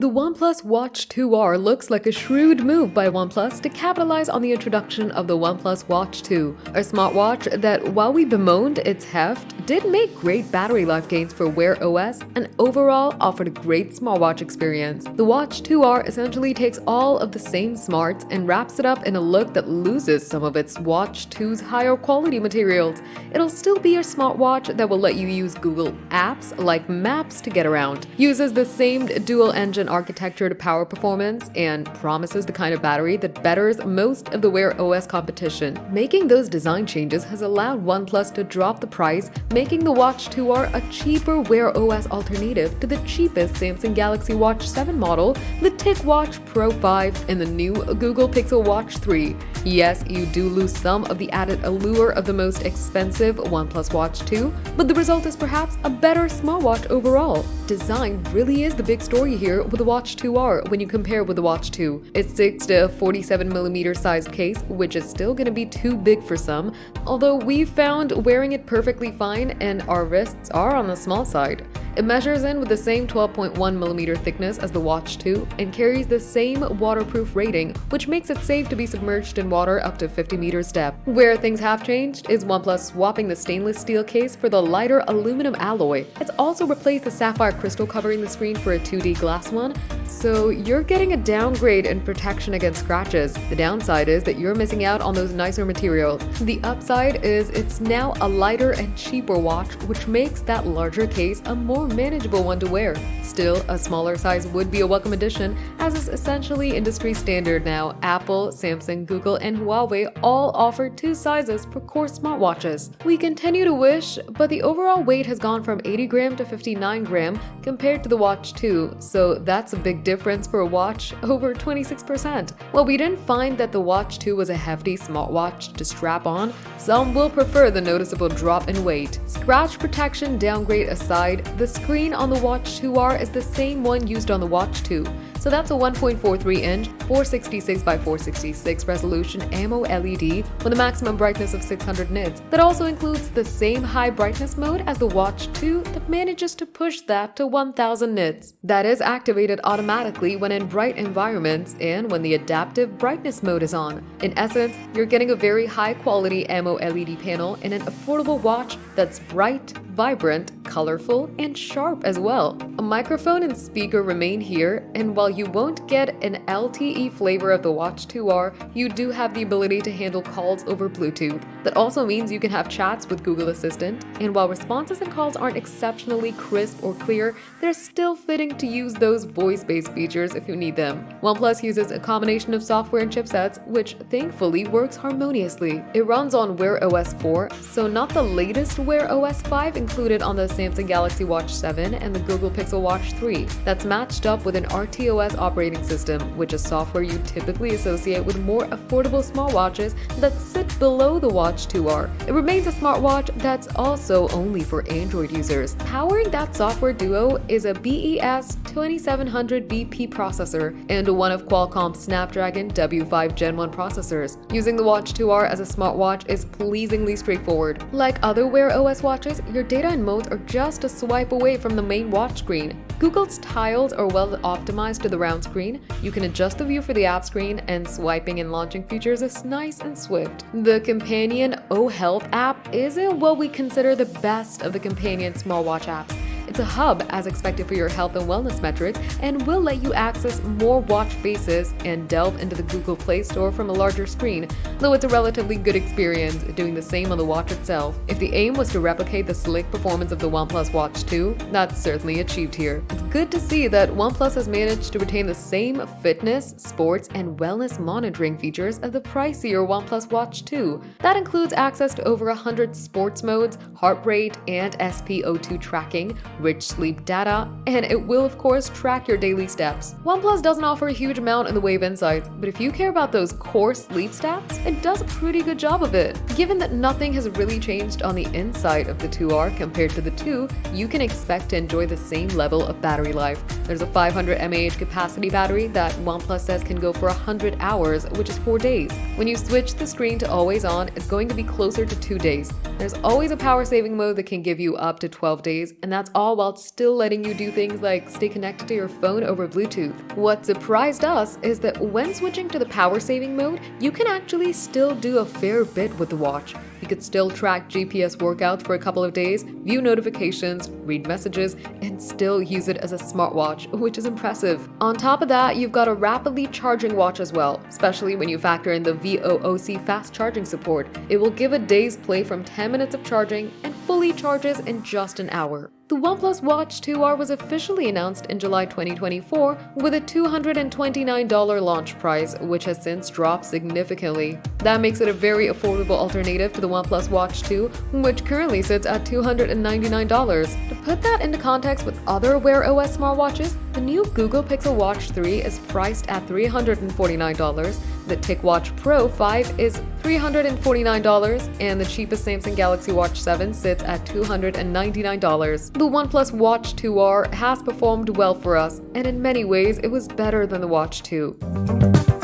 The OnePlus Watch 2R looks like a shrewd move by OnePlus to capitalize on the introduction of the OnePlus Watch 2, a smartwatch that, while we bemoaned its heft, did make great battery life gains for Wear OS and overall offered a great smartwatch experience. The Watch 2R essentially takes all of the same smarts and wraps it up in a look that loses some of its Watch 2's higher quality materials. It'll still be your smartwatch that will let you use Google apps like Maps to get around, uses the same dual-engine architecture to power performance, and promises the kind of battery that betters most of the Wear OS competition. Making those design changes has allowed OnePlus to drop the price, making the Watch 2R a cheaper Wear OS alternative to the cheapest Samsung Galaxy Watch 7 model, the TicWatch Pro 5, and the new Google Pixel Watch 3. Yes, you do lose some of the added allure of the most expensive OnePlus Watch 2, but the result is perhaps a better smartwatch overall. Design really is the big story here with the Watch 2R when you compare with the Watch 2. It sticks to a 47mm sized case, which is still going to be too big for some, although we've found wearing it perfectly fine and our wrists are on the small side. It measures in with the same 12.1mm thickness as the Watch 2 and carries the same waterproof rating, which makes it safe to be submerged in water up to 50 meters depth. Where things have changed is OnePlus swapping the stainless steel case for the lighter aluminum alloy. It's also replaced the sapphire crystal covering the screen for a 2D glass one, so you're getting a downgrade in protection against scratches. The downside is that you're missing out on those nicer materials. The upside is it's now a lighter and cheaper watch, which makes that larger case a more manageable one to wear. Still, a smaller size would be a welcome addition, as is essentially industry standard now. Apple, Samsung, Google, and Huawei all offer two sizes for core smartwatches. We continue to wish, but the overall weight has gone from 80 gram to 59 gram compared to the Watch 2, so that's a big difference for a watch, over 26%. While we didn't find that the Watch 2 was a hefty smartwatch to strap on, some will prefer the noticeable drop in weight. Scratch protection downgrade aside, the screen on the Watch 2R is the same one used on the Watch 2. So that's a 1.43-inch, 466 by 466 resolution AMOLED with a maximum brightness of 600 nits. That also includes the same high brightness mode as the Watch 2 that manages to push that to 1000 nits. That is activated automatically when in bright environments and when the adaptive brightness mode is on. In essence, you're getting a very high quality AMOLED panel in an affordable watch that's bright, vibrant, colorful, and sharp as well. A microphone and speaker remain here, and while you won't get an LTE flavor of the Watch 2R, you do have the ability to handle calls over Bluetooth. That also means you can have chats with Google Assistant, and while responses and calls aren't exceptionally crisp or clear, they're still fitting to use those voice-based features if you need them. OnePlus uses a combination of software and chipsets, which thankfully works harmoniously. It runs on Wear OS 4, so not the latest Wear OS 5 included on the Samsung Galaxy Watch 7 and the Google Pixel Watch 3. That's matched up with an RTOS operating system, which is software you typically associate with more affordable smartwatches that sit below the Watch 2R. It remains a smartwatch that's also only for Android users. Powering that software duo is a BES 2700BP processor and one of Qualcomm's Snapdragon W5 Gen 1 processors. Using the Watch 2R as a smartwatch is pleasingly straightforward. Like other Wear OS watches, your data and modes are just a swipe away from the main watch screen. Google's tiles are well optimized to the round screen. You can adjust the view for the app screen, and swiping and launching features is nice and swift. The companion O Health app isn't what we consider the best of the companion smartwatch apps. It's a hub as expected for your health and wellness metrics and will let you access more watch faces and delve into the Google Play Store from a larger screen, though it's a relatively good experience doing the same on the watch itself. If the aim was to replicate the slick performance of the OnePlus Watch 2, that's certainly achieved here. It's good to see that OnePlus has managed to retain the same fitness, sports, and wellness monitoring features of the pricier OnePlus Watch 2. That includes access to over 100 sports modes, heart rate, and SpO2 tracking, rich sleep data, and it will of course track your daily steps. OnePlus doesn't offer a huge amount in the way of insights, but if you care about those core sleep stats, it does a pretty good job of it. Given that nothing has really changed on the inside of the 2R compared to the 2, you can expect to enjoy the same level of battery life. There's a 500 mAh capacity battery that OnePlus says can go for 100 hours, which is 4 days. When you switch the screen to always on, it's going to be closer to 2 days. There's always a power saving mode that can give you up to 12 days, and that's all while still letting you do things like stay connected to your phone over Bluetooth. What surprised us is that when switching to the power saving mode, you can actually still do a fair bit with the watch. You could still track GPS workouts for a couple of days, view notifications, read messages, and still use it as a smartwatch, which is impressive. On top of that, you've got a rapidly charging watch as well, especially when you factor in the VOOC fast charging support. It will give a day's play from 10 minutes of charging and fully charges in just an hour. The OnePlus Watch 2R was officially announced in July 2024 with a $229 launch price, which has since dropped significantly. That makes it a very affordable alternative to the OnePlus Watch 2, which currently sits at $299. To put that into context with other Wear OS smartwatches, the new Google Pixel Watch 3 is priced at $349, the TicWatch Pro 5 is $349, and the cheapest Samsung Galaxy Watch 7 sits at $299. The OnePlus Watch 2R has performed well for us, and in many ways it was better than the Watch 2.